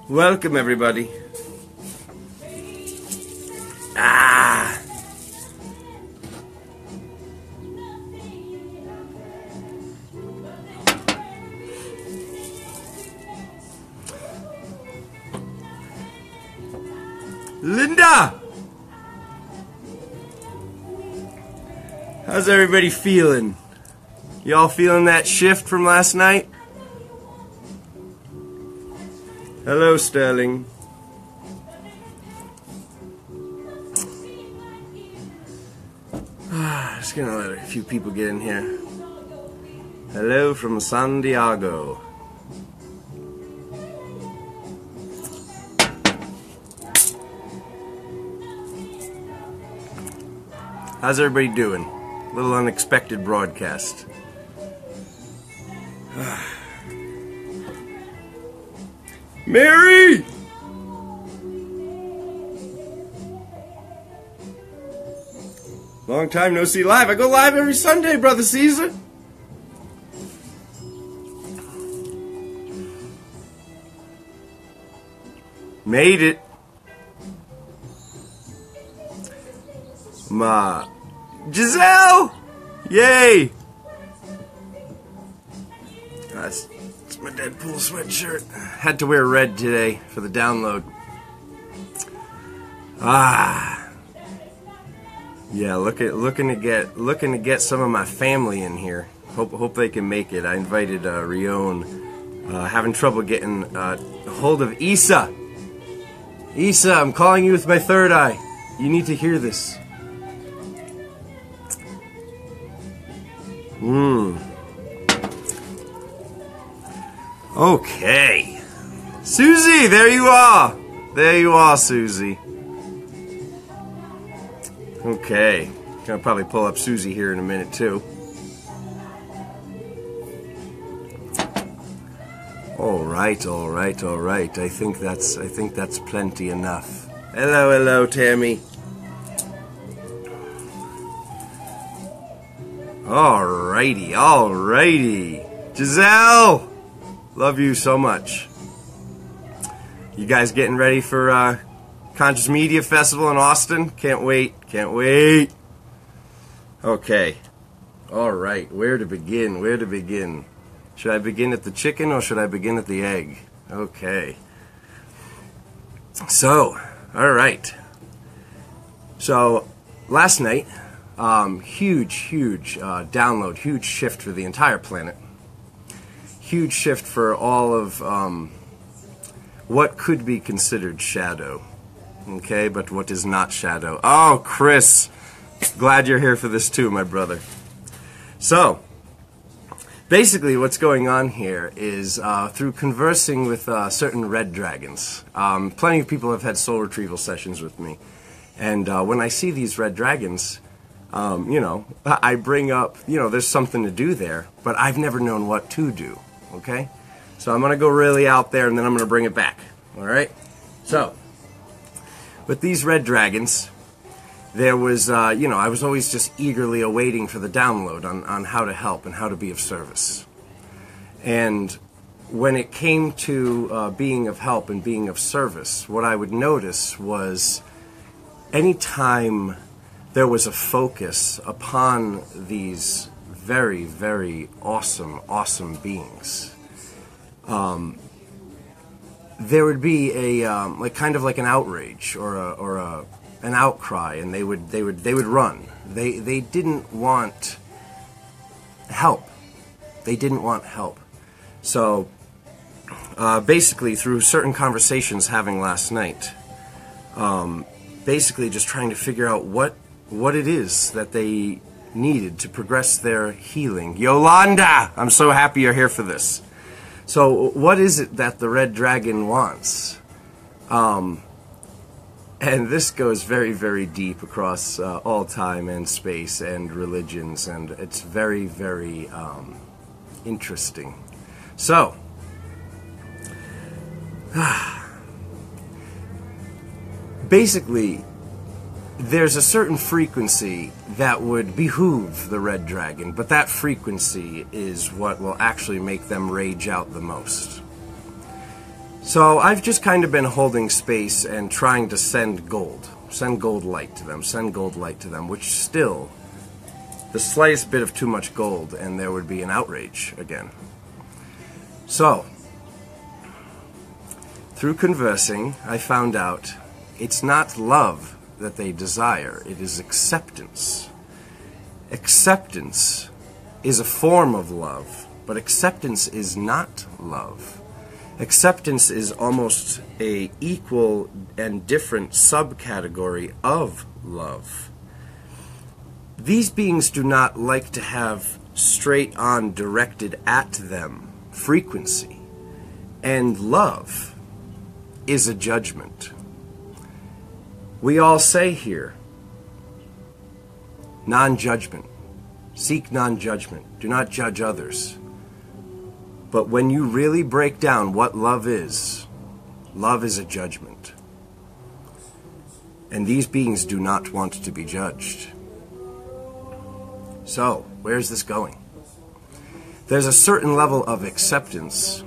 Welcome, everybody. Ah! Linda! How's everybody feeling? Y'all feeling that shift from last night? Hello, Sterling. Just gonna let a few people get in here. Hello from San Diego. How's everybody doing? A little unexpected broadcast. Mary! Long time no see live. I go live every Sunday, Brother Caesar. Made it. Giselle! Yay! That's my Deadpool sweatshirt. Had to wear red today for the download. Yeah, looking to get some of my family in here. Hope they can make it. I invited Rione. Having trouble getting a hold of Issa. Issa, I'm calling you with my third eye. You need to hear this. Okay. Susie, there you are. There you are, Susie. Okay. Gonna probably pull up Susie here in a minute too. All right. I think that's plenty enough. Hello, Tammy. Alrighty. Giselle! Love you so much. You guys getting ready for Conscious Media Festival in Austin? Can't wait. Okay. Alright, where to begin? Should I begin at the chicken or should I begin at the egg? Okay. So, alright. So, last night, huge download, huge shift for the entire planet. Huge shift for all of what could be considered shadow. Okay, but what is not shadow. Oh, Chris! Glad you're here for this too, my brother. So, basically what's going on here is through conversing with certain red dragons. Plenty of people have had soul retrieval sessions with me. And when I see these red dragons, I bring up, there's something to do there, but I've never known what to do. Okay? So I'm going to go really out there and then I'm going to bring it back. Alright? So, with these red dragons, there was, I was always just eagerly awaiting for the download on how to help and how to be of service. And when it came to being of help and being of service, what I would notice was anytime there was a focus upon these very, very awesome beings, there would be a kind of like an outrage or an outcry, and they would run. They didn't want help. So basically, through certain conversations having last night, basically just trying to figure out what it is that they needed to progress their healing. Yolanda, I'm so happy you're here for this. So what is it that the red dragon wants? And this goes very, very deep across all time and space and religions, and it's very, very interesting. So, basically, there's a certain frequency that would behoove the red dragon, but that frequency is what will actually make them rage out the most. So I've just kind of been holding space and trying to send gold light to them, send gold light to them, which still, the slightest bit of too much gold and there would be an outrage again. So, through conversing, I found out it's not love that they desire, it is acceptance. Acceptance is a form of love, but acceptance is not love. Acceptance is almost an equal and different subcategory of love. These beings do not like to have straight-on directed at them frequency, and love is a judgment. We all say here, non-judgment. Seek non-judgment. Do not judge others. But when you really break down what love is a judgment. And these beings do not want to be judged. So, where's this going? There's a certain level of acceptance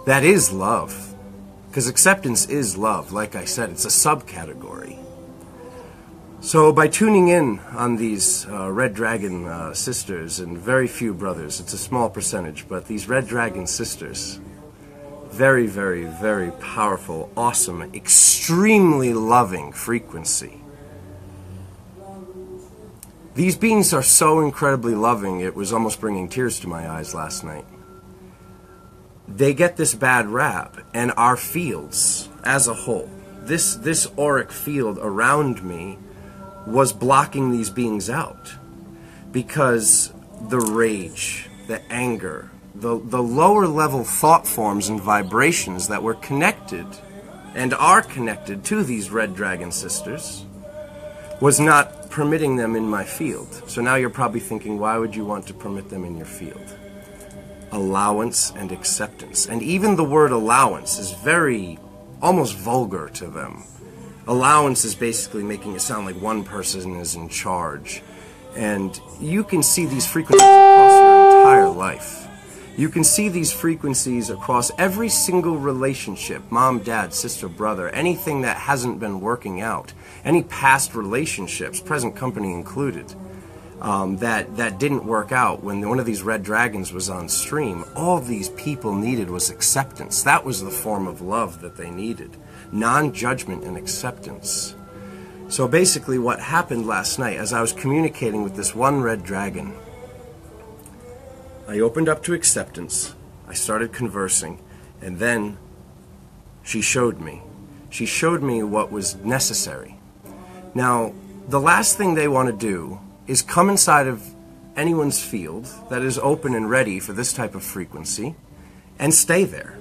that is love. Because acceptance is love. Like I said, it's a subcategory. So by tuning in on these Red Dragon sisters, and very few brothers, it's a small percentage, but these Red Dragon sisters, very, very, very powerful, awesome, extremely loving frequency. These beings are so incredibly loving, it was almost bringing tears to my eyes last night. They get this bad rap, and our fields as a whole, this auric field around me, was blocking these beings out because the rage, the anger, the lower level thought forms and vibrations that were connected and are connected to these Red Dragon sisters was not permitting them in my field. So now you're probably thinking, why would you want to permit them in your field? Allowance and acceptance. And even the word allowance is very, almost vulgar to them. Allowance is basically making it sound like one person is in charge. And you can see these frequencies across your entire life. You can see these frequencies across every single relationship, mom, dad, sister, brother, anything that hasn't been working out, any past relationships, present company included, that didn't work out when one of these Red Dragons was on stream. All these people needed was acceptance. That was the form of love that they needed. Non-judgment and acceptance. So basically what happened last night, as I was communicating with this one Red Dragon, I opened up to acceptance, I started conversing, and then she showed me. She showed me what was necessary. Now, the last thing they want to do is come inside of anyone's field that is open and ready for this type of frequency and stay there.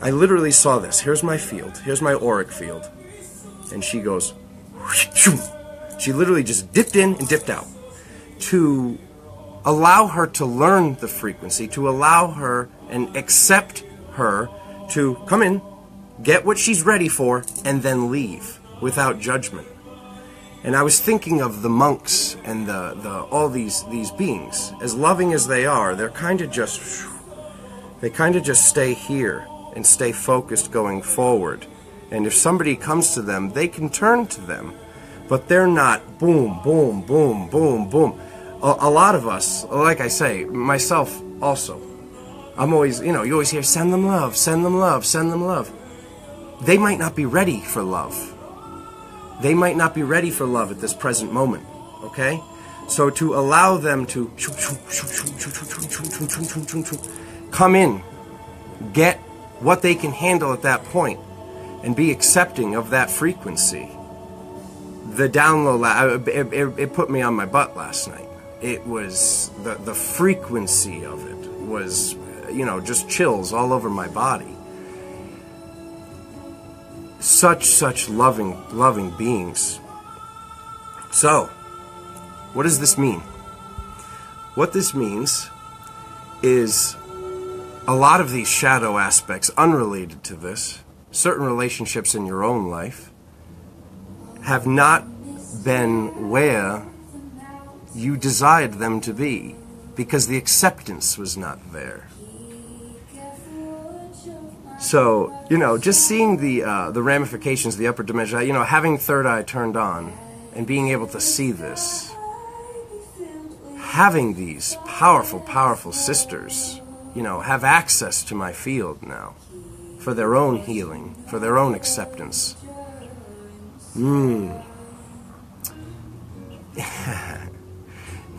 I literally saw this. Here's my field. Here's my auric field. And she goes, she literally just dipped in and dipped out. To allow her to learn the frequency, to allow her and accept her to come in, get what she's ready for, and then leave without judgment. And I was thinking of the monks and all these beings. As loving as they are, they're kind of just, they kind of just stay here and stay focused going forward. And if somebody comes to them, they can turn to them. But they're not boom, boom, boom, boom, boom. A lot of us, like I say, myself also, I'm always, you always hear, send them love, send them love, send them love. They might not be ready for love. They might not be ready for love at this present moment, okay? So to allow them to come in, get what they can handle at that point, and be accepting of that frequency. The download, it put me on my butt last night. It was, the frequency of it was, just chills all over my body. Such loving beings. So, what does this mean? What this means is a lot of these shadow aspects unrelated to this, certain relationships in your own life, have not been where you desired them to be because the acceptance was not there. So, you know, just seeing the ramifications, the upper dimension, you know, having third eye turned on and being able to see this, having these powerful, powerful sisters, you know, have access to my field now for their own healing, for their own acceptance.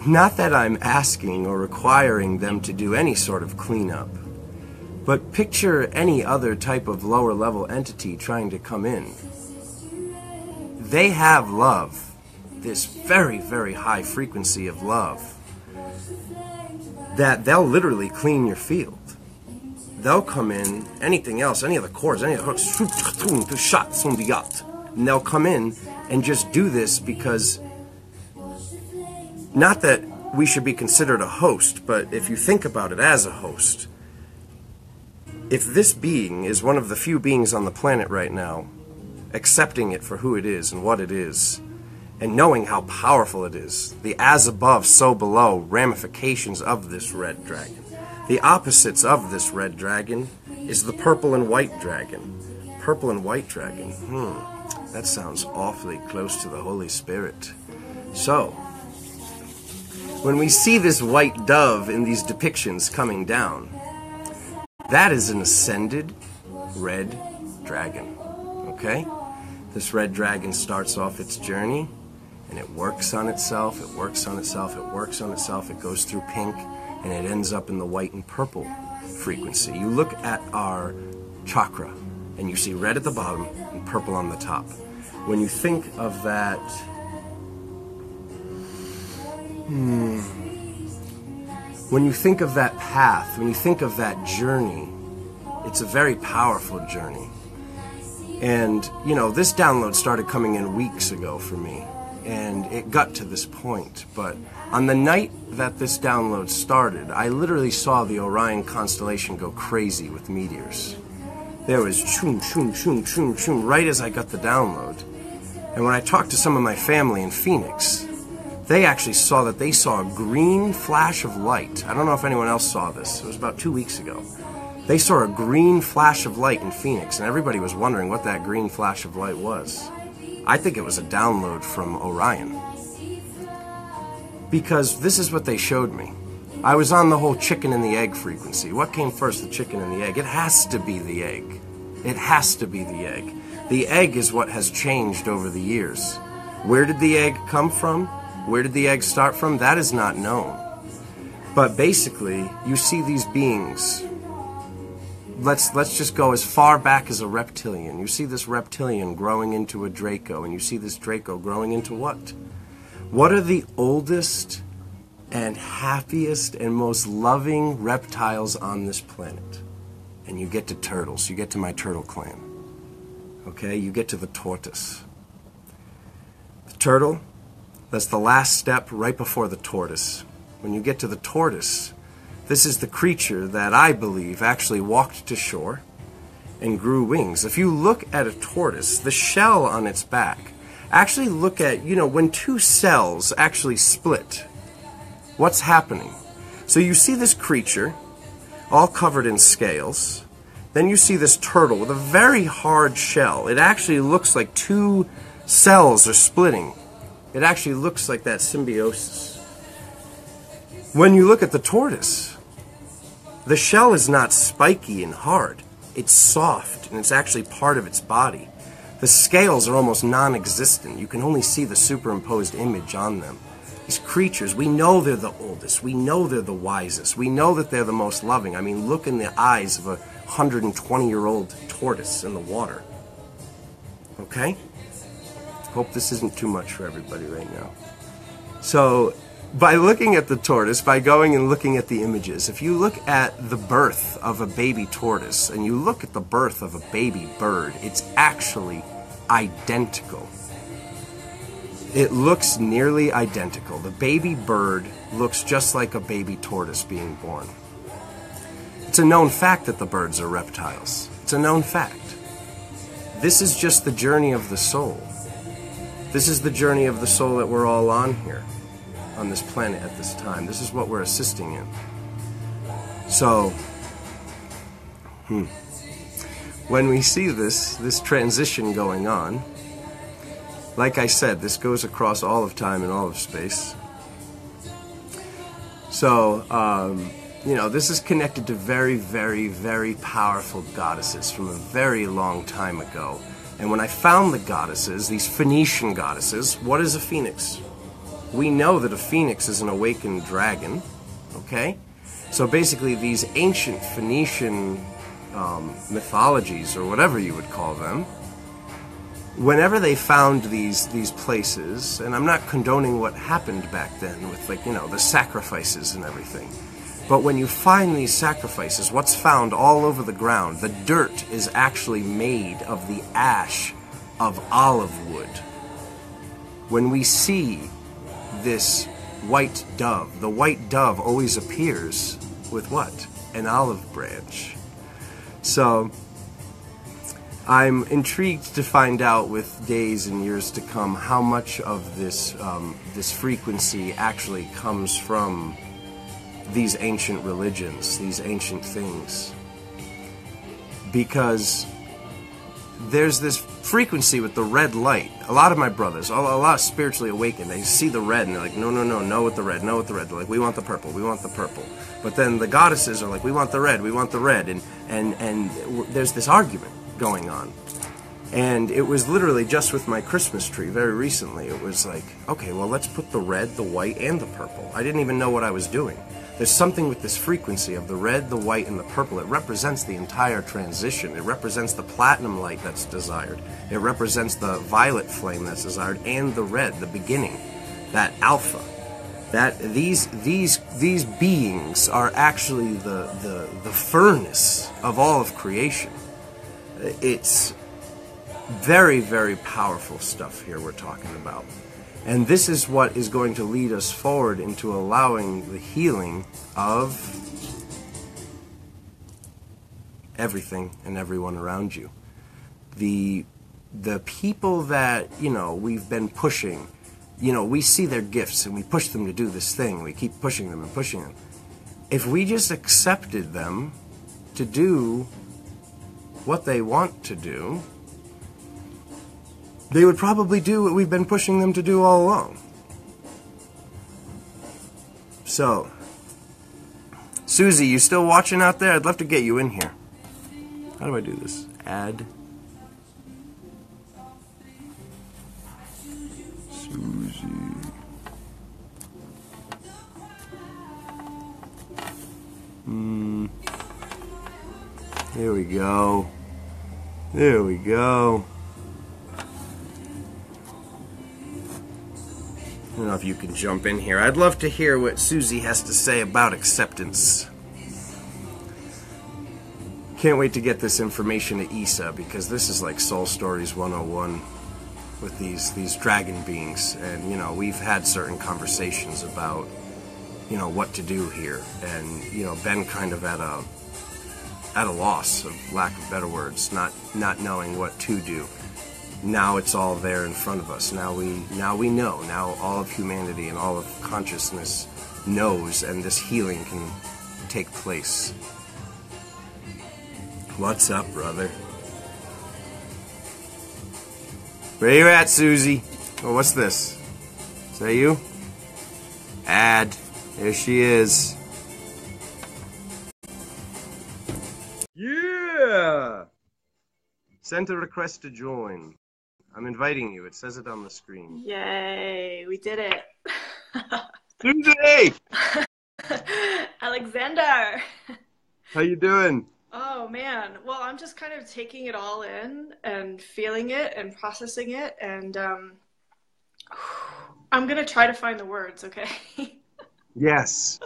Not that I'm asking or requiring them to do any sort of cleanup, but picture any other type of lower level entity trying to come in. They have love, this very, very high frequency of love, that they'll literally clean your field. They'll come in, anything else, any of the cords, any of the hooks, and they'll come in and just do this because, not that we should be considered a host, but if you think about it as a host, if this being is one of the few beings on the planet right now, accepting it for who it is and what it is, and knowing how powerful it is, the as above, so below ramifications of this red dragon. The opposites of this red dragon is the purple and white dragon. Purple and white dragon, that sounds awfully close to the Holy Spirit. So, when we see this white dove in these depictions coming down, that is an ascended red dragon, okay? This red dragon starts off its journey, and it works on itself, it works on itself, it works on itself, it goes through pink, and it ends up in the white and purple frequency. You look at our chakra, and you see red at the bottom and purple on the top. When you think of that, when you think of that path, when you think of that journey, it's a very powerful journey. And, you know, this download started coming in weeks ago for me, and it got to this point. But on the night that this download started, I literally saw the Orion constellation go crazy with meteors. There was choom, choom, choom, choom, choom, right as I got the download. And when I talked to some of my family in Phoenix, they actually saw that they saw a green flash of light. I don't know if anyone else saw this. It was about 2 weeks ago. They saw a green flash of light in Phoenix, and everybody was wondering what that green flash of light was. I think it was a download from Orion. Because this is what they showed me. I was on the whole chicken and the egg frequency. What came first, the chicken and the egg? It has to be the egg. It has to be the egg. The egg is what has changed over the years. Where did the egg come from? Where did the egg start from? That is not known. But basically, you see these beings. Let's just go as far back as a reptilian. You see this reptilian growing into a Draco, and you see this Draco growing into what? What are the oldest and happiest and most loving reptiles on this planet? And you get to turtles. You get to my turtle clan. Okay? You get to the tortoise. The turtle, that's the last step right before the tortoise. When you get to the tortoise, this is the creature that I believe actually walked to shore and grew wings. If you look at a tortoise, the shell on its back, actually look at, you know, when two cells actually split, what's happening? So you see this creature all covered in scales. Then you see this turtle with a very hard shell. It actually looks like two cells are splitting. It actually looks like that symbiosis. When you look at the tortoise, the shell is not spiky and hard. It's soft, and it's actually part of its body. The scales are almost non-existent. You can only see the superimposed image on them. These creatures, we know they're the oldest. We know they're the wisest. We know that they're the most loving. I mean, look in the eyes of a 120-year-old tortoise in the water. Okay? Hope this isn't too much for everybody right now. So, by looking at the tortoise, by going and looking at the images, if you look at the birth of a baby tortoise and you look at the birth of a baby bird, it's actually identical. It looks nearly identical. The baby bird looks just like a baby tortoise being born. It's a known fact that the birds are reptiles. It's a known fact. This is just the journey of the soul. This is the journey of the soul that we're all on here, on this planet at this time. This is what we're assisting in. So, when we see this transition going on, like I said, this goes across all of time and all of space. So, you know, this is connected to very, very, very powerful goddesses from a very long time ago. And when I found the goddesses, these Phoenician goddesses, what is a phoenix? We know that a phoenix is an awakened dragon, okay? So basically these ancient Phoenician mythologies, or whatever you would call them, whenever they found these places, and I'm not condoning what happened back then with, like, you know, the sacrifices and everything, but when you find these sacrifices, what's found all over the ground, the dirt is actually made of the ash of olive wood. When we see this white dove, the white dove always appears with what? An olive branch. So I'm intrigued to find out with days and years to come how much of this this frequency actually comes from these ancient religions, these ancient things. Because there's this frequency with the red light. A lot of my brothers, a lot spiritually awakened, they see the red and they're like, no, no, no, no with the red, no with the red. They're like, we want the purple, we want the purple. But then the goddesses are like, we want the red, we want the red. And there's this argument going on. And it was literally just with my Christmas tree very recently. It was like, okay, well, let's put the red, the white, and the purple. I didn't even know what I was doing. There's something with this frequency of the red, the white, and the purple. It represents the entire transition. It represents the platinum light that's desired. It represents the violet flame that's desired, and the red, the beginning, that alpha. That these beings are actually the furnace of all of creation. It's very, very powerful stuff here we're talking about. And this is what is going to lead us forward into allowing the healing of everything and everyone around you. The people that, you know, we've been pushing, you know, we see their gifts and we push them to do this thing. We keep pushing them and pushing them. If we just accepted them to do what they want to do, they would probably do what we've been pushing them to do all along. So, Susie, you still watching out there? I'd love to get you in here. How do I do this? Add Susie. There we go. There we go. I don't know if you can jump in here. I'd love to hear what Susie has to say about acceptance. Can't wait to get this information to Issa, because this is like Soul Stories 101 with these dragon beings. And, you know, we've had certain conversations about, you know, what to do here. And, you know, been kind of at a loss, of lack of better words, not knowing what to do. Now it's all there in front of us. Now we know. Now all of humanity and all of consciousness knows, and this healing can take place. What's up, brother? Where you at, Susie? Oh, what's this? Is that you? Add. There she is. Yeah! Sent a request to join. I'm inviting you. It says it on the screen. Yay, we did it. Susie! Alexander! How you doing? Oh man, well, I'm just kind of taking it all in and feeling it and processing it, and I'm gonna try to find the words, okay? Yes.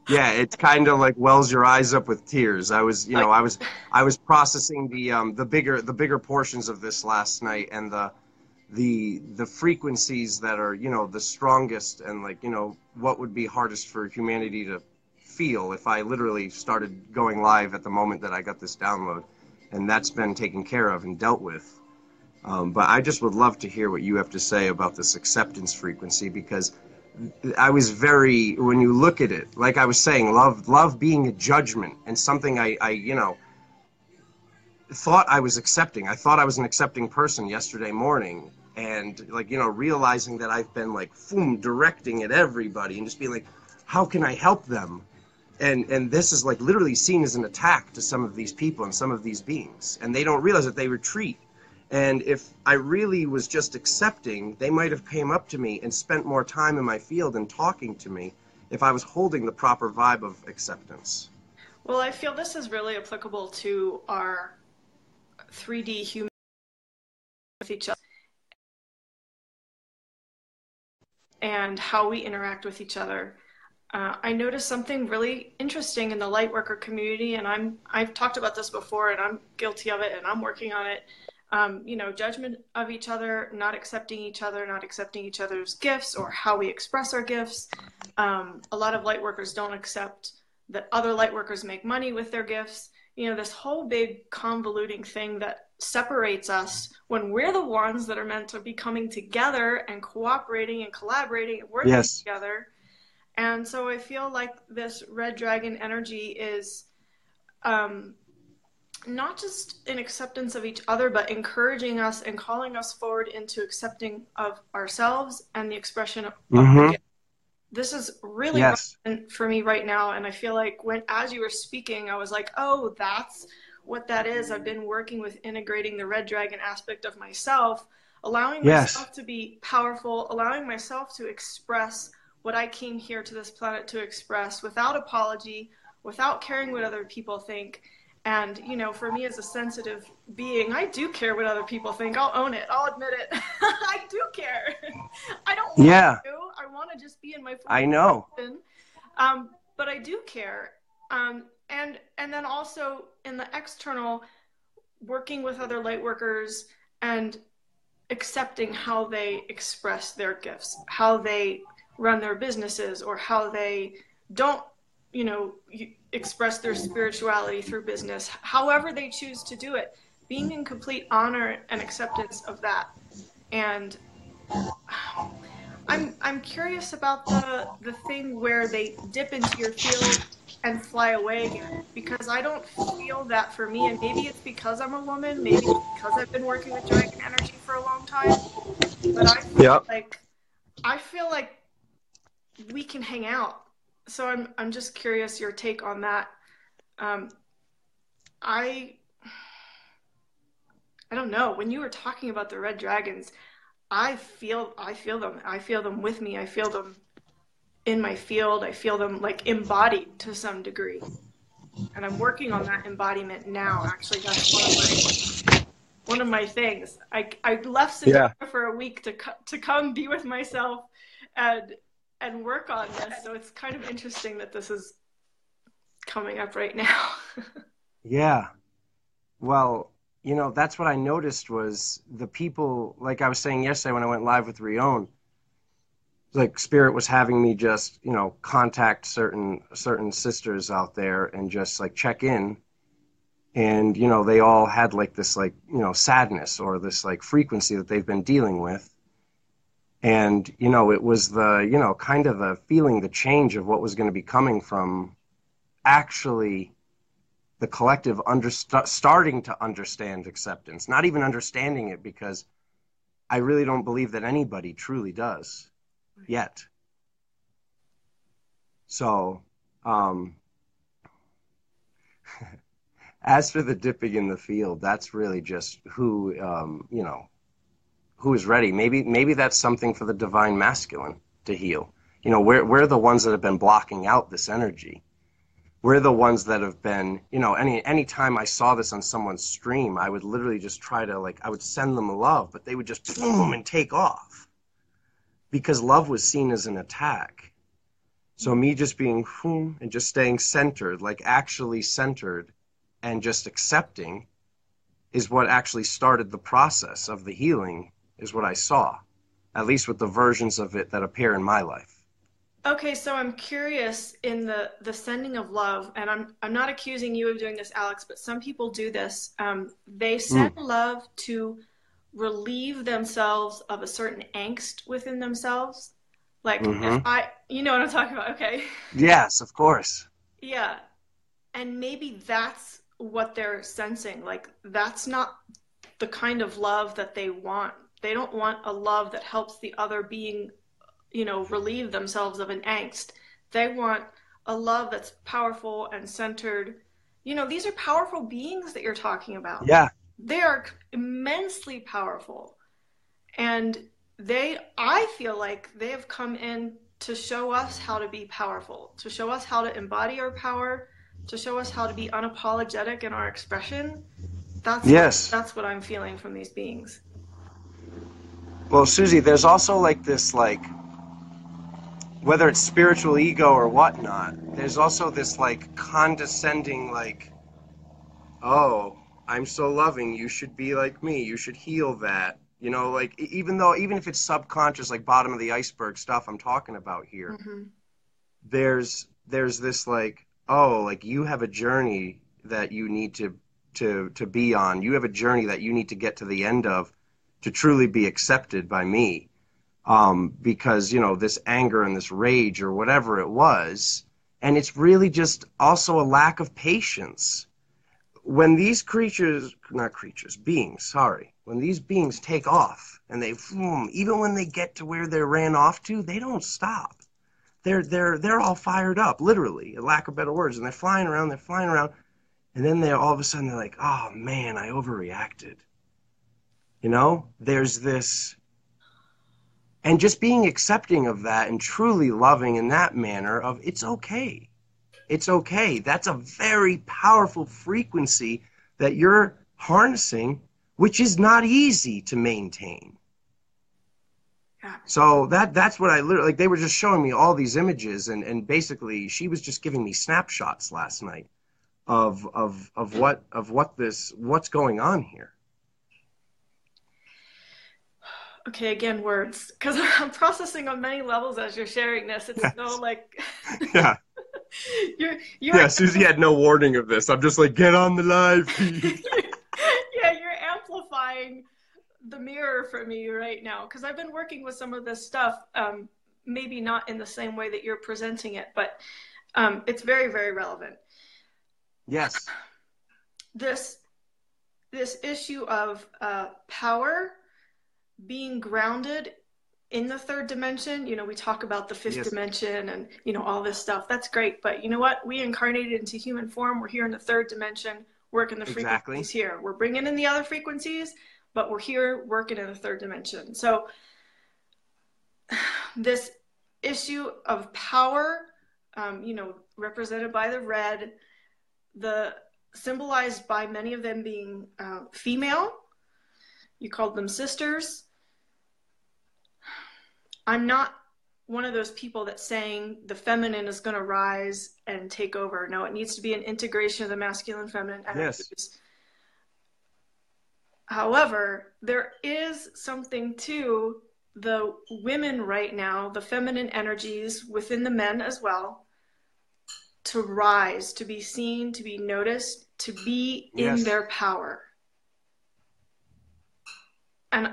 Yeah, it's kind of like wells your eyes up with tears. I was, you know, I was processing the bigger portions of this last night, and the frequencies that are, you know, the strongest, and, like, you know, what would be hardest for humanity to feel if I literally started going live at the moment that I got this download, and that's been taken care of and dealt with. But I just would love to hear what you have to say about this acceptance frequency, because I was very, when you look at it, like I was saying, love being a judgment, and something I you know, thought I was accepting. I thought I was an accepting person yesterday morning. And like, realizing that I've been like, boom, directing at everybody and just being like, how can I help them? And this is like literally seen as an attack to some of these people and some of these beings. And they don't realize that they retreat. And if I really was just accepting, they might have came up to me and spent more time in my field and talking to me if I was holding the proper vibe of acceptance. Well, I feel this is really applicable to our 3D human with each other and how we interact with each other. I noticed something really interesting in the lightworker community, and I've talked about this before, and I'm guilty of it, and I'm working on it. Judgment of each other, not accepting each other, not accepting each other's gifts or how we express our gifts. A lot of lightworkers don't accept that other lightworkers make money with their gifts. This whole big convoluting thing that separates us when we're the ones that are meant to be coming together and cooperating and collaborating and working together. And so I feel like this red dragon energy is not just an acceptance of each other, but encouraging us and calling us forward into accepting of ourselves and the expression of our gifts. This is really relevant for me right now. And I feel like as you were speaking, I was like, oh, that's what that is. I've been working with integrating the red dragon aspect of myself, allowing myself to be powerful, allowing myself to express what I came here to this planet to express without apology, without caring what other people think. And, for me as a sensitive being, I do care what other people think. I'll own it. I'll admit it. I do care. I don't want to. I want to just be in my full expression. But I do care. And then also in the external, working with other light workers and accepting how they express their gifts, how they run their businesses, or how they don't, express their spirituality through business, however they choose to do it, being in complete honor and acceptance of that. And I'm curious about the thing where they dip into your field and fly away again, because I don't feel that for me. And maybe it's because I'm a woman, maybe it's because I've been working with dragon energy for a long time, but I feel like we can hang out. So I'm just curious your take on that. I don't know. When you were talking about the red dragons, I feel them. I feel them with me. I feel them in my field. I feel them like embodied to some degree. And I'm working on that embodiment now. Actually, that's one of my things. I left Sedona for a week to come be with myself and work on this. So it's kind of interesting that this is coming up right now. Yeah. Well, that's what I noticed was the people, like I was saying yesterday when I went live with Rion, like Spirit was having me just, contact certain sisters out there and just like check in. And, they all had like this like, sadness or this like frequency that they've been dealing with. And, it was the, kind of the feeling, the change of what was going to be coming from actually the collective starting to understand acceptance, not even understanding it, because I really don't believe that anybody truly does yet. So, as for the dipping in the field, that's really just who, who is ready. Maybe that's something for the divine masculine to heal. We're the ones that have been blocking out this energy. We're the ones that have been, any time I saw this on someone's stream, I would literally just try to I would send them love, but they would just boom and take off because love was seen as an attack. So me just being boom and just staying centered, like actually centered and just accepting is what actually started the process of the healing, is what I saw, at least with the versions of it that appear in my life. Okay, so I'm curious in the sending of love, and I'm not accusing you of doing this, Alex, but some people do this. They send love to relieve themselves of a certain angst within themselves. Like if you know what I'm talking about, okay? Yes, of course. Yeah. And maybe that's what they're sensing. Like, that's not the kind of love that they want. They don't want a love that helps the other being, relieve themselves of an angst. They want a love that's powerful and centered. These are powerful beings that you're talking about. Yeah. They are immensely powerful. And I feel like they have come in to show us how to be powerful, to show us how to embody our power, to show us how to be unapologetic in our expression. That's what I'm feeling from these beings. Well, Susie, there's also like this, like, whether it's spiritual ego or whatnot, there's also this like condescending, like, oh, I'm so loving, you should be like me, you should heal that. Like, even if it's subconscious, like bottom of the iceberg stuff I'm talking about here, there's this like, oh, like, you have a journey that you need to be on. You have a journey that you need to get to the end of to truly be accepted by me. Because, this anger and this rage or whatever it was, and it's really just also a lack of patience. When these beings, when these beings take off and even when they get to where they ran off to, they don't stop. They're all fired up, literally, a lack of better words, and they're flying around, and then all of a sudden they're like, oh man, I overreacted. There's this, and just being accepting of that and truly loving in that manner of, it's okay. It's okay. That's a very powerful frequency that you're harnessing, which is not easy to maintain. So that's what I literally, like, they were just showing me all these images, and basically she was just giving me snapshots last night of what's going on here. Okay, again, words, because I'm processing on many levels as you're sharing this. It's so like, yeah. you're Susie had no warning of this. I'm just like, get on the live feed. Yeah, you're amplifying the mirror for me right now, because I've been working with some of this stuff, maybe not in the same way that you're presenting it, but it's very, very relevant. Yes. This issue of power being grounded in the third dimension. We talk about the fifth dimension and, all this stuff. That's great. But you know what? We incarnated into human form. We're here in the third dimension, working the frequencies here. We're bringing in the other frequencies, but we're here working in the third dimension. So this issue of power, represented by the red, symbolized by many of them being female. You called them sisters. I'm not one of those people that's saying the feminine is going to rise and take over. No, it needs to be an integration of the masculine and feminine energies. Yes. However, there is something to the women right now, the feminine energies within the men as well, to rise, to be seen, to be noticed, to be in their power. And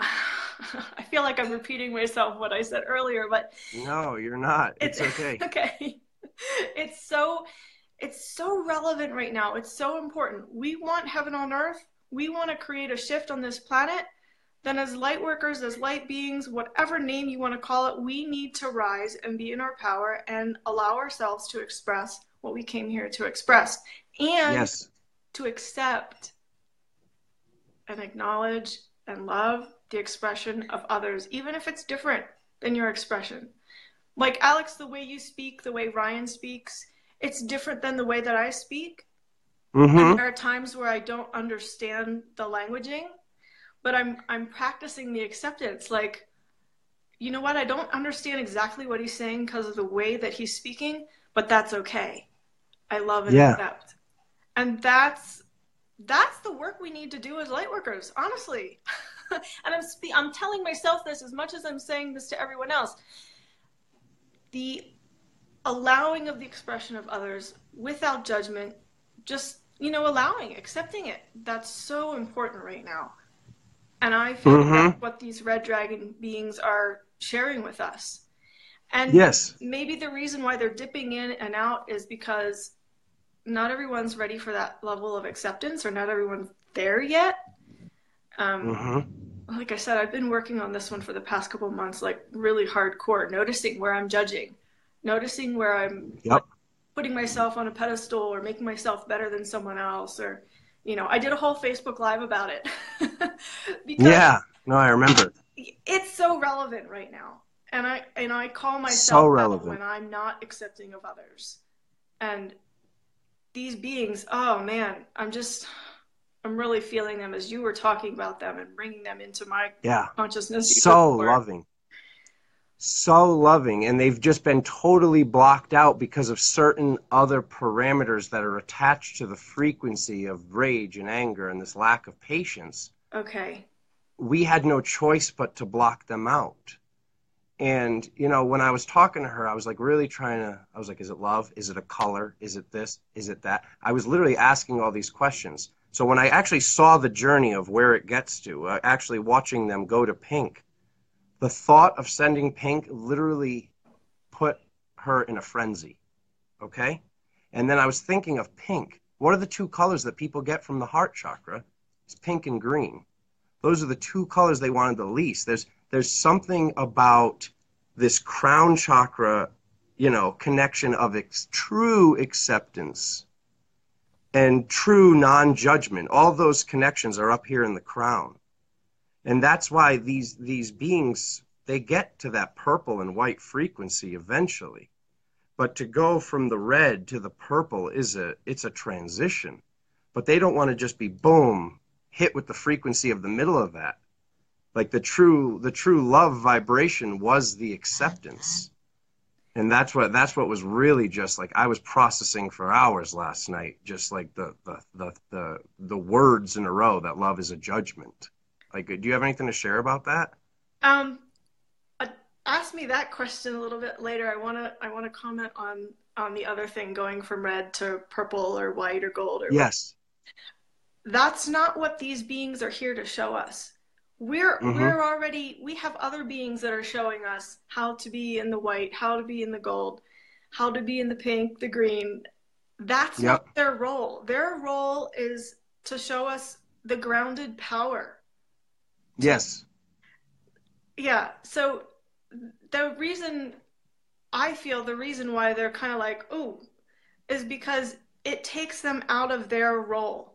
I feel like I'm repeating myself what I said earlier, but no, you're not. It's okay. Okay. It's so relevant right now. It's so important. We want heaven on earth. We want to create a shift on this planet. Then as light workers, as light beings, whatever name you want to call it, we need to rise and be in our power and allow ourselves to express what we came here to express, and to accept and acknowledge and love the expression of others, even if it's different than your expression. Like, Alex, the way you speak, the way Ryan speaks, it's different than the way that I speak. And there are times where I don't understand the languaging, but I'm practicing the acceptance. Like, you know what? I don't understand exactly what he's saying because of the way that he's speaking, but that's okay. I love and accept. And that's the work we need to do as light workers, honestly. And I'm telling myself this as much as I'm saying this to everyone else. The allowing of the expression of others without judgment, just, allowing, accepting it. That's so important right now. And I feel that's what these red dragon beings are sharing with us. And maybe the reason why they're dipping in and out is because not everyone's ready for that level of acceptance, or not everyone's there yet. Like I said, I've been working on this one for the past couple of months, like really hardcore, noticing where I'm judging, noticing where I'm like, putting myself on a pedestal or making myself better than someone else, or, I did a whole Facebook Live about it. Yeah, no, I remember. It's so relevant right now. And I call myself So relevant out when I'm not accepting of others. And these beings, oh man, I'm really feeling them as you were talking about them and bringing them into my consciousness. So loving. So loving. And they've just been totally blocked out because of certain other parameters that are attached to the frequency of rage and anger and this lack of patience. Okay. We had no choice but to block them out. And, when I was talking to her, I was like really I was like, is it love? Is it a color? Is it this? Is it that? I was literally asking all these questions. So when I actually saw the journey of where it gets to, actually watching them go to pink, the thought of sending pink literally put her in a frenzy. Okay? And then I was thinking of pink. What are the two colors that people get from the heart chakra? It's pink and green. Those are the two colors they wanted the least. There's something about this crown chakra, connection of true acceptance and true non-judgment. All those connections are up here in the crown. And that's why these beings, they get to that purple and white frequency eventually. But to go from the red to the purple it's a transition. But they don't want to just be boom, hit with the frequency of the middle of that. Like the true love vibration was the acceptance. And that's what was really just like I was processing for hours last night, just like the words in a row that love is a judgment. Like, do you have anything to share about that? Ask me that question a little bit later. I wanna comment on the other thing, going from red to purple or white or gold or yes. That's not what these beings are here to show us. We have other beings that are showing us how to be in the white, how to be in the gold, how to be in the pink, the green. That's not their role. Their role is to show us the grounded power. Yes. Yeah. So the reason why they're kind of like, ooh, is because it takes them out of their role.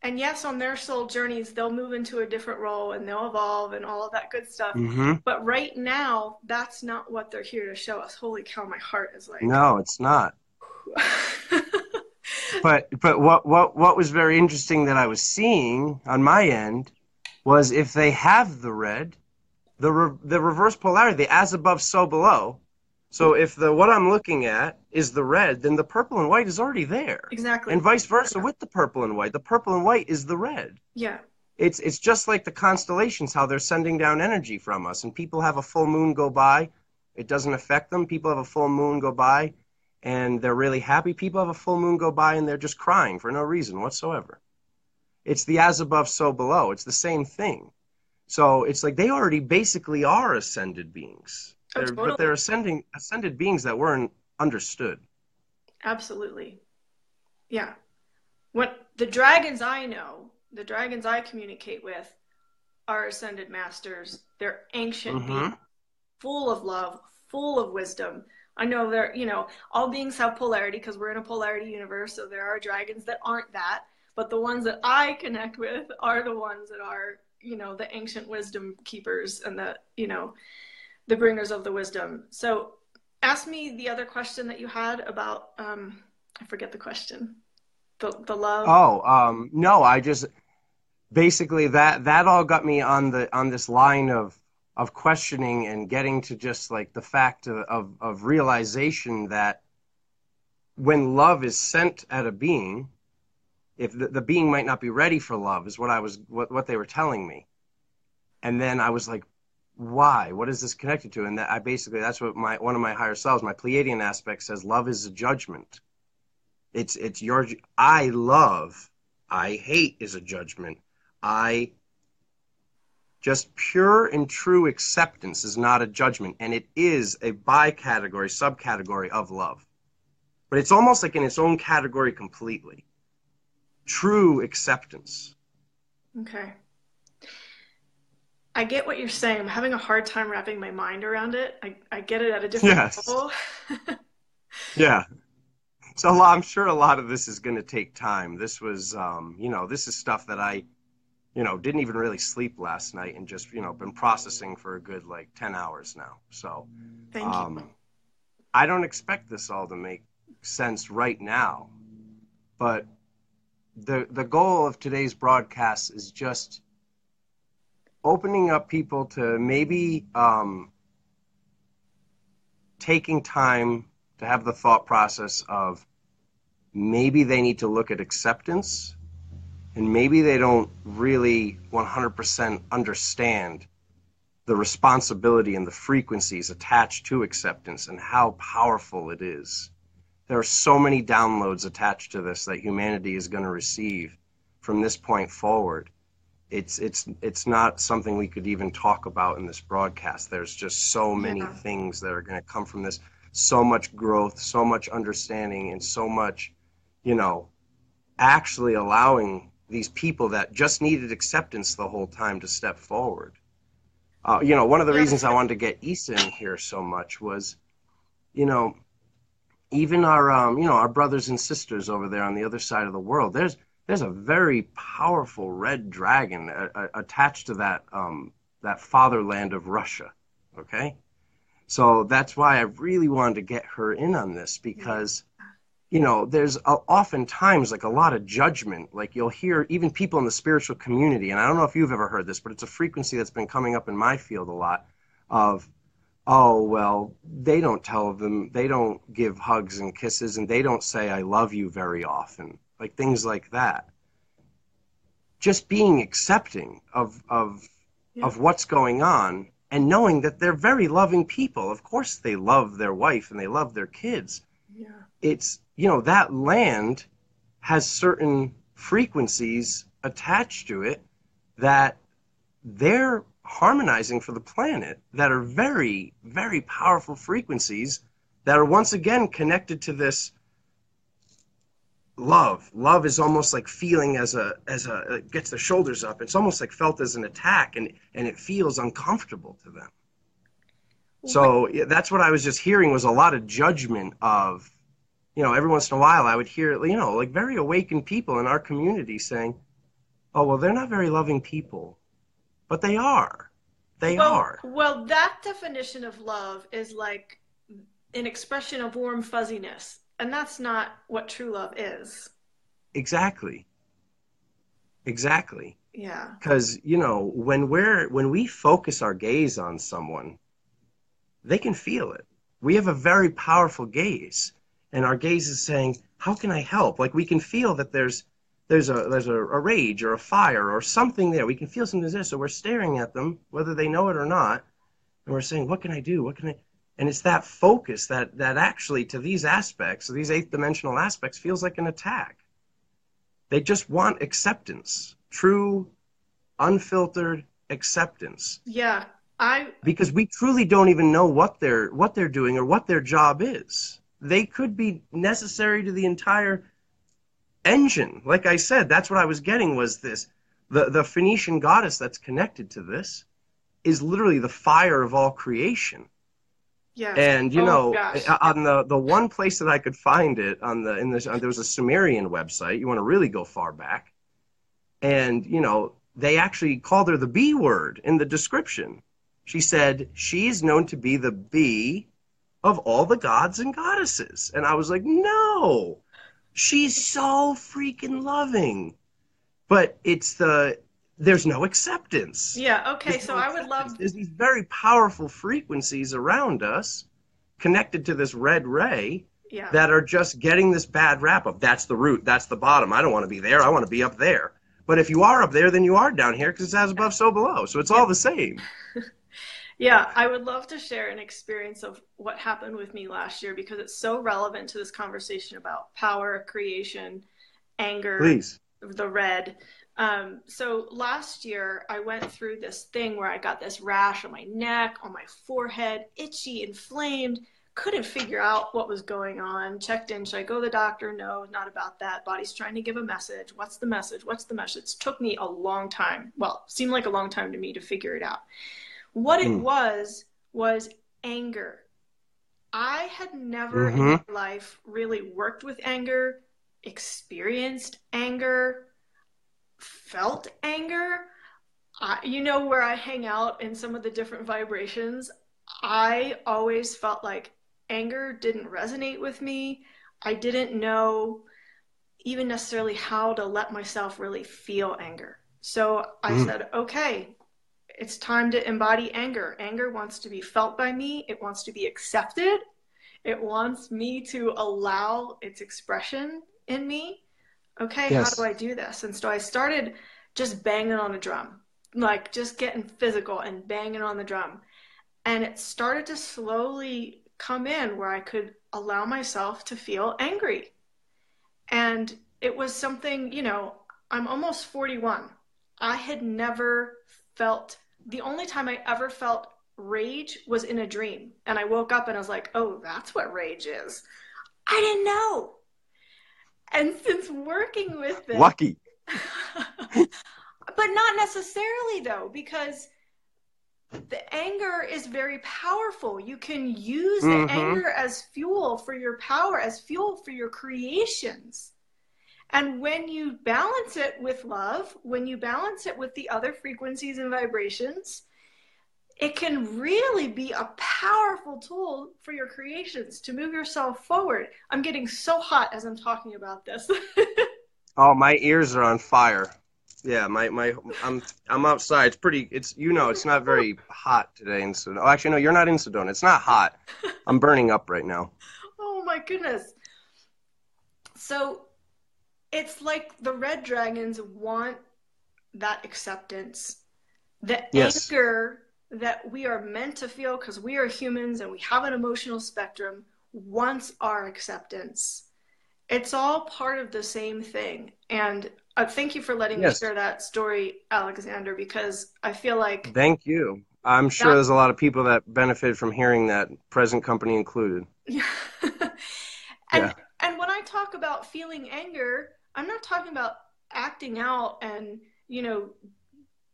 And yes, on their soul journeys, they'll move into a different role and they'll evolve and all of that good stuff. But right now, that's not what they're here to show us. Holy cow, my heart is like... No, it's not. But what was very interesting that I was seeing on my end was if they have the red, the reverse polarity, the as above, so below. So if what I'm looking at is the red, then the purple and white is already there. Exactly. And vice versa with the purple and white. The purple and white is the red. Yeah. It's just like the constellations, how they're sending down energy from us. And people have a full moon go by. It doesn't affect them. People have a full moon go by, and they're really happy. People have a full moon go by, and they're just crying for no reason whatsoever. It's the as above, so below. It's the same thing. So it's like they already basically are ascended beings. Totally. But they're ascended beings that weren't understood. Absolutely. Yeah. What the dragons I know, the dragons I communicate with, are ascended masters. They're ancient beings, full of love, full of wisdom. I know they're, all beings have polarity because we're in a polarity universe, so there are dragons that aren't that. But the ones that I connect with are the ones that are, the ancient wisdom keepers and the bringers of the wisdom. So ask me the other question that you had about, I forget the question. The love. Oh, no, I just, basically that all got me on this line of questioning and getting to just like the fact of realization that when love is sent at a being, if the being might not be ready for love is what they were telling me. And then I was like, why? What is this connected to? And that's what one of my higher selves, my Pleiadian aspect, says. Love is a judgment. It's I love, I hate is a judgment. Just pure and true acceptance is not a judgment, and it is a subcategory of love. but it's almost like in its own category completely. True acceptance. Okay. I get what you're saying. I'm having a hard time wrapping my mind around it. I get it at a different Yes. level. Yeah. So I'm sure a lot of this is going to take time. This was, this is stuff that I, didn't even really sleep last night and just, been processing for a good 10 hours now. So Thank you. I don't expect this all to make sense right now, but the goal of today's broadcast is just opening up people to maybe taking time to have the thought process of maybe they need to look at acceptance, and maybe they don't really 100% understand the responsibility and the frequencies attached to acceptance and how powerful it is. There are so many downloads attached to this that humanity is going to receive from this point forward. It's not something we could even talk about in this broadcast. There's just so many things that are going to come from this, so much growth, so much understanding, and so much, actually allowing these people that just needed acceptance the whole time to step forward. One of the reasons I wanted to get Issa in here so much was, even our brothers and sisters over there on the other side of the world, there's a very powerful red dragon attached to that fatherland of Russia. Okay. So that's why I really wanted to get her in on this, because, there's oftentimes a lot of judgment. Like you'll hear even people in the spiritual community, and I don't know if you've ever heard this, but it's a frequency that's been coming up in my field a lot of, oh, well, they don't give hugs and kisses, and they don't say I love you very often, things like that. Just being accepting of what's going on and knowing that they're very loving people. Of course they love their wife and they love their kids. Yeah. It's, that land has certain frequencies attached to it that they're harmonizing for the planet that are very, very powerful frequencies that are once again connected to this love. Love is almost like feeling it gets the shoulders up. It's almost like felt as an attack, and it feels uncomfortable to them. So that's what I was just hearing, was a lot of judgment of, every once in a while I would hear, very awakened people in our community saying, oh, well, they're not very loving people. But they are. They are. Well, that definition of love is like an expression of warm fuzziness. And that's not what true love is. Exactly. Yeah. Because, when we focus our gaze on someone, they can feel it. We have a very powerful gaze. And our gaze is saying, how can I help? We can feel that there's a rage or a fire or something there. We can feel something there. So we're staring at them, whether they know it or not. And we're saying, what can I do? And it's that focus that actually, to these aspects, these eighth dimensional aspects, feels like an attack. They just want acceptance, true, unfiltered acceptance. Yeah, because we truly don't even know what they're doing or what their job is. They could be necessary to the entire engine. Like I said, that's what I was getting, was this. The Phoenician goddess that's connected to this is literally the fire of all creation. Yeah. And on the one place that I could find it there was a Sumerian website. You want to really go far back, and they actually called her the B word in the description. She said she is known to be the B of all the gods and goddesses, and I was like, no, she's so freaking loving, but there's no acceptance. Yeah, okay, so I would love... There's these very powerful frequencies around us connected to this red ray that are just getting this bad rap of, that's the root, that's the bottom. I don't want to be there. I want to be up there. But if you are up there, then you are down here, because it's as above, so below. So it's all the same. Yeah, I would love to share an experience of what happened with me last year, because it's so relevant to this conversation about power, creation, anger, Please. The red. So last year I went through this thing where I got this rash on my neck, on my forehead, itchy, inflamed, couldn't figure out what was going on. Checked in. Should I go to the doctor? No, not about that. Body's trying to give a message. What's the message? What's the message? It took me a long time. Well, seemed like a long time to me to figure it out. What it was anger. I had never in my life really worked with anger, experienced anger, felt anger. You know, where I hang out in some of the different vibrations, I always felt like anger didn't resonate with me. I didn't know even necessarily how to let myself really feel anger. So I said, okay, it's time to embody anger. Anger wants to be felt by me. It wants to be accepted. It wants me to allow its expression in me. Okay, how do I do this? And so I started just banging on a drum, like just getting physical and banging on the drum. And it started to slowly come in where I could allow myself to feel angry. And it was something, you know, I'm almost 41. I had never felt, the only time I ever felt rage was in a dream. And I woke up and I was like, oh, that's what rage is. I didn't know. And since working with this, lucky. But not necessarily though, because the anger is very powerful. You can use the anger as fuel for your power, as fuel for your creations. And when you balance it with love, when you balance it with the other frequencies and vibrations, it can really be a powerful tool for your creations to move yourself forward. I'm getting so hot as I'm talking about this. Oh, my ears are on fire. Yeah, I'm outside. It's not very hot today in Sedona. Oh, actually, no, you're not in Sedona. It's not hot. I'm burning up right now. Oh my goodness. So it's like the red dragons want that acceptance, the anger that we are meant to feel because we are humans and we have an emotional spectrum wants our acceptance. It's all part of the same thing. And thank you for letting me share that story, Alexander, because I feel like... Thank you. I'm sure there's a lot of people that benefit from hearing that, present company included. And when I talk about feeling anger, I'm not talking about acting out and, you know,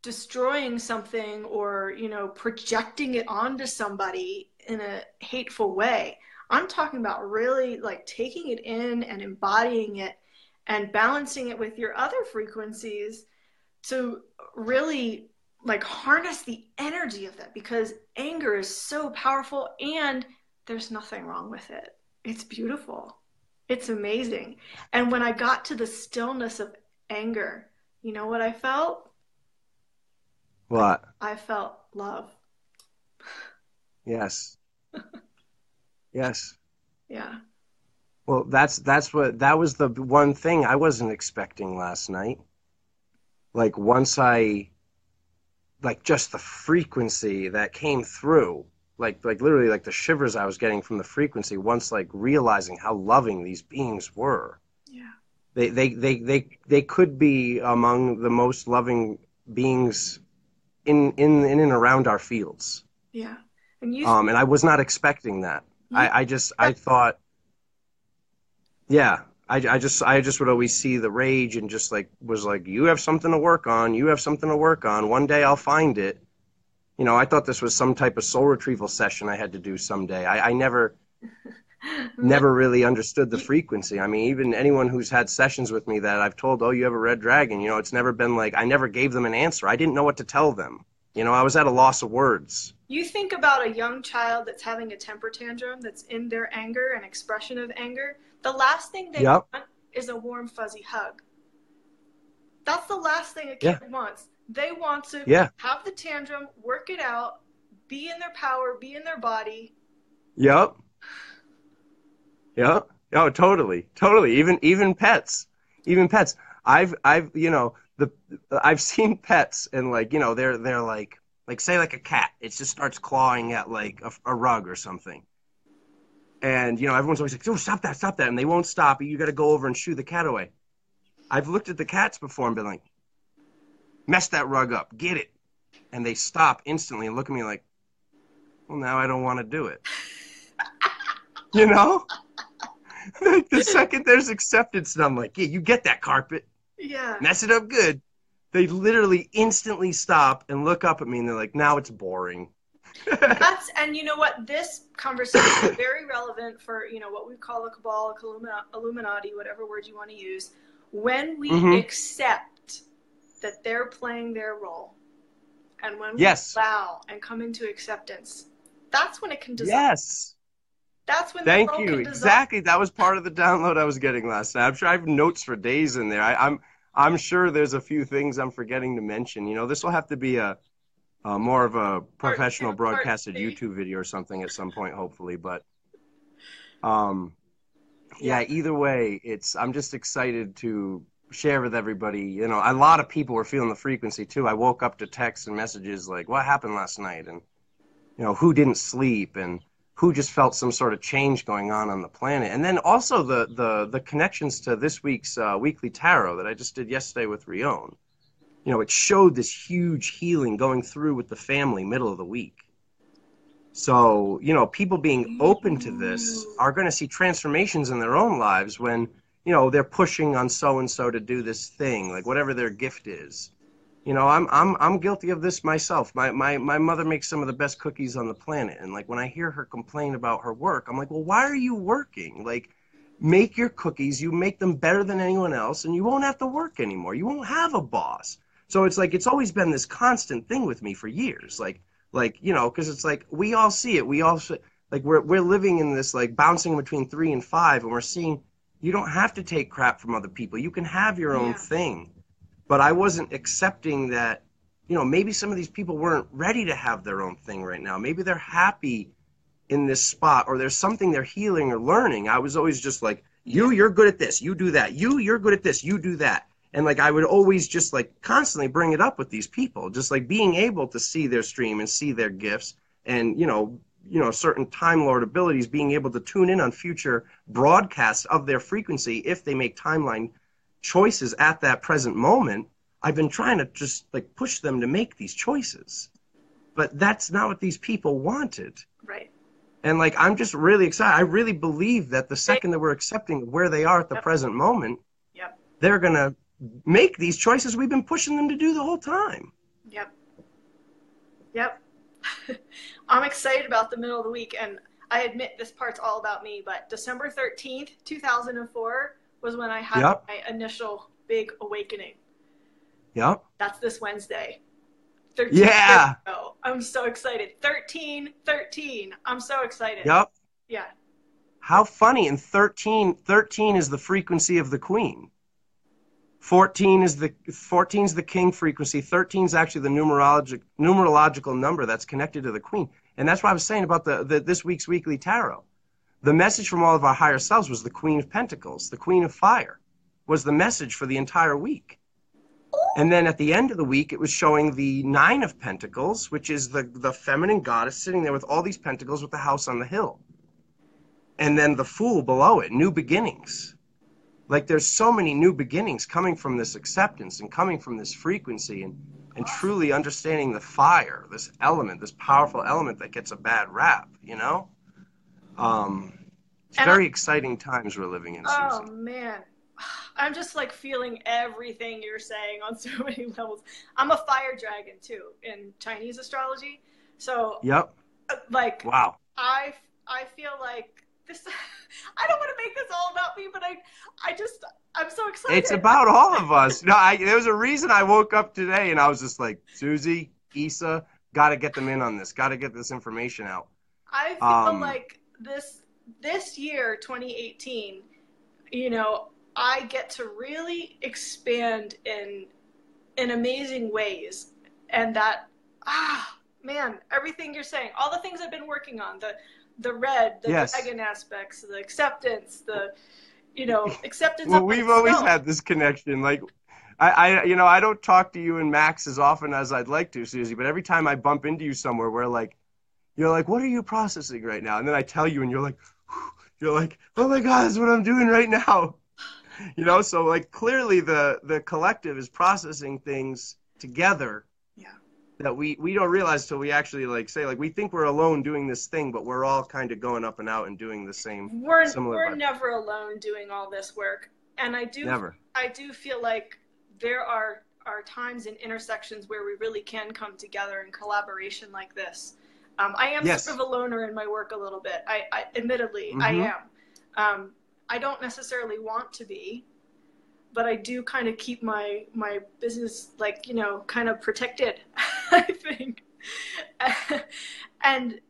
destroying something or, you know, projecting it onto somebody in a hateful way. I'm talking about really like taking it in and embodying it and balancing it with your other frequencies to really like harness the energy of that, because anger is so powerful and there's nothing wrong with it. It's beautiful. It's amazing. And when I got to the stillness of anger, you know what I felt? What? I felt love. Yes. Yes. Yeah. Well, that was the one thing I wasn't expecting last night. Like once just the frequency that came through, like literally like the shivers I was getting from the frequency once like realizing how loving these beings were. Yeah. They could be among the most loving beings in and around our fields. Yeah. And I was not expecting that. I thought, I just would always see the rage and just like was like, you have something to work on. You have something to work on. One day I'll find it. You know, I thought this was some type of soul retrieval session I had to do someday. I never really understood the frequency. I mean, even anyone who's had sessions with me that I've told, oh, you have a red dragon, you know, it's never been like, I never gave them an answer. I didn't know what to tell them. You know, I was at a loss of words. You think about a young child that's having a temper tantrum, that's in their anger and expression of anger. The last thing they want is a warm, fuzzy hug. That's the last thing a kid wants. They want to have the tantrum, work it out, be in their power, be in their body. Yep. Yep. Oh, totally. Even pets. I've you know, I've seen pets and like, you know, they're like say like a cat, it just starts clawing at like a rug or something. And, you know, everyone's always like, oh, stop that. And they won't stop. You got to go over and shoo the cat away. I've looked at the cats before and been like, mess that rug up, get it. And they stop instantly and look at me like, well, now I don't want to do it. You know? Like the second there's acceptance, and I'm like, yeah, you get that carpet. Yeah. Mess it up good. They literally instantly stop and look up at me, and they're like, now it's boring. And you know what? This conversation is very relevant for, what we call a cabal, Illuminati, whatever word you want to use. When we accept that they're playing their role, and when we allow and come into acceptance, that's when it can dissolve. Yes. That's when Thank you. Exactly. That was part of the download I was getting last night. I'm sure I have notes for days in there. I'm sure there's a few things I'm forgetting to mention. This will have to be a more of a professional broadcasted YouTube video or something at some point, hopefully. But yeah, either way, I'm just excited to share with everybody. A lot of people were feeling the frequency too. I woke up to texts and messages like, what happened last night? And who didn't sleep, and who just felt some sort of change going on the planet. And then also the connections to this week's weekly tarot that I just did yesterday with Rion. It showed this huge healing going through with the family middle of the week. So, people being open to this are going to see transformations in their own lives when, they're pushing on so-and-so to do this thing, like whatever their gift is. I'm guilty of this myself. My mother makes some of the best cookies on the planet. And like when I hear her complain about her work, I'm like, well, why are you working? Like, make your cookies, you make them better than anyone else, and you won't have to work anymore. You won't have a boss. So it's like, it's always been this constant thing with me for years. Like, because it's like, we all see it. We all, like, we're living in this, like, bouncing between 3 and 5, and we're seeing, you don't have to take crap from other people. You can have your own thing. But I wasn't accepting that, maybe some of these people weren't ready to have their own thing right now. Maybe they're happy in this spot, or there's something they're healing or learning. I was always just like, you're good at this, you do that. You're good at this, you do that. And like, I would always just like constantly bring it up with these people, just like being able to see their stream and see their gifts and, certain Time Lord abilities, being able to tune in on future broadcasts of their frequency if they make timeline choices at that present moment. I've been trying to just like push them to make these choices, but that's not what these people wanted. Right. And like, I'm just really excited. I really believe that the second that we're accepting where they are at the present moment, they're going to make these choices we've been pushing them to do the whole time. Yep. I'm excited about the middle of the week. And I admit this part's all about me, but December 13th, 2004 was when I had my initial big awakening. Yep. That's this Wednesday. 13 years ago. I'm so excited. 13. I'm so excited. Yep. Yeah. How funny. And 13 is the frequency of the queen. 14 is the king frequency. 13 is actually the numerological number that's connected to the queen. And that's what I was saying about this week's weekly tarot. The message from all of our higher selves was the Queen of Pentacles, the Queen of Fire, was the message for the entire week. And then at the end of the week, it was showing the 9 of Pentacles, which is the feminine goddess sitting there with all these pentacles with the house on the hill. And then the Fool below it, new beginnings. Like, there's so many new beginnings coming from this acceptance and coming from this frequency and truly understanding the fire, this element, this powerful element that gets a bad rap, It's very exciting times we're living in, Susie. Oh, man. I'm just like feeling everything you're saying on so many levels. I'm a fire dragon too in Chinese astrology. So like, wow. I feel like this, I don't want to make this all about me, but I'm so excited. It's about all of us. There was a reason I woke up today and I was just like, Susie, Issa, got to get them in on this. Got to get this information out. I feel like this year, 2018, I get to really expand in amazing ways. And that, man, everything you're saying, all the things I've been working on, the red, the dragon aspects, the acceptance, acceptance. Well, we've always had this connection. Like, I don't talk to you and Max as often as I'd like to, Susie, but every time I bump into you somewhere, you're like, what are you processing right now? And then I tell you and you're like, oh my God, that's what I'm doing right now. So like clearly the collective is processing things together that we don't realize till we actually like say, like, we think we're alone doing this thing, but we're all kind of going up and out and doing the same similar We're vibe. never alone doing all this work. And Never. I do feel like there are times and intersections where we really can come together in collaboration like this. I am sort of a loner in my work a little bit. I admittedly, I am. I don't necessarily want to be, but I do kind of keep my business, like, you know, kind of protected, I think. And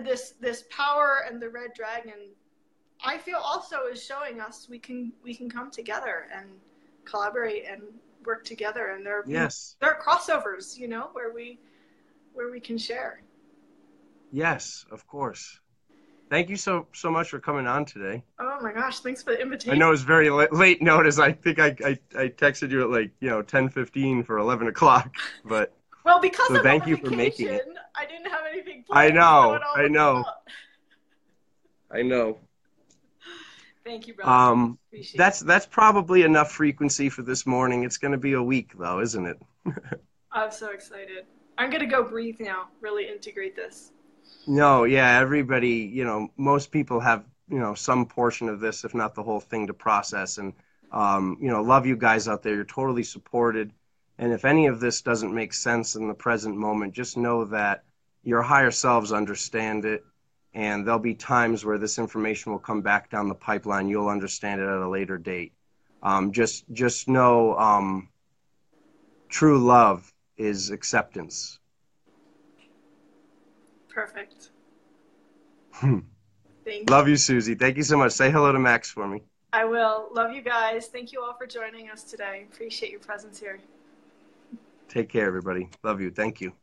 this power and the red dragon, I feel also is showing us we can come together and collaborate and work together. And there are crossovers, you know, where we can share. Yes, of course. Thank you so much for coming on today. Oh my gosh, thanks for the invitation. I know it's very late notice. I think I texted you at, like, you know, 10:15 for 11 o'clock, but well, because so thank you for making it. I didn't have anything planned. I know. Thank you, brother. That's probably enough frequency for this morning. It's going to be a week, though, isn't it? I'm so excited. I'm going to go breathe now, really integrate this. No, yeah, everybody, you know, most people have, you know, some portion of this, if not the whole thing, to process. And, you know, love you guys out there. You're totally supported. And if any of this doesn't make sense in the present moment, just know that your higher selves understand it. And there'll be times where this information will come back down the pipeline. You'll understand it at a later date. Just know true love is acceptance. Perfect. Thank you. Love you, Susie. Thank you so much. Say hello to Max for me. I will. Love you guys. Thank you all for joining us today. Appreciate your presence here. Take care, everybody. Love you. Thank you.